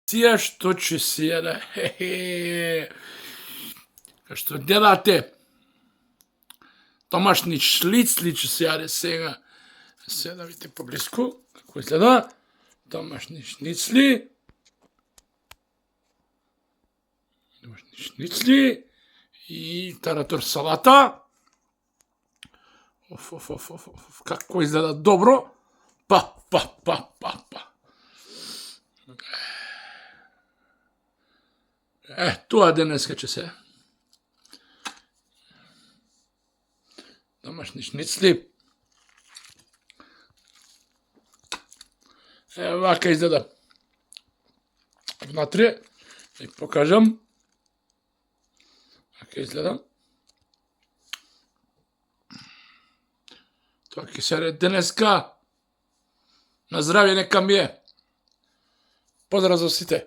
Сија што ќе се јаде. Што гледате, домашни шлицли ќе се јаде сега. Сега да видите поблиску како изгледа. Домашни шницли. Домашни шницли и таратор салата. Како изгледа добро. Па. Тоа денеска ќе се. Домашни шницли. Вака изгледа. Внатре, да ја покажам. Вака изгледа. Тоа ќе се јаде денеска. На здравје нека ми е. Поздрав за сите.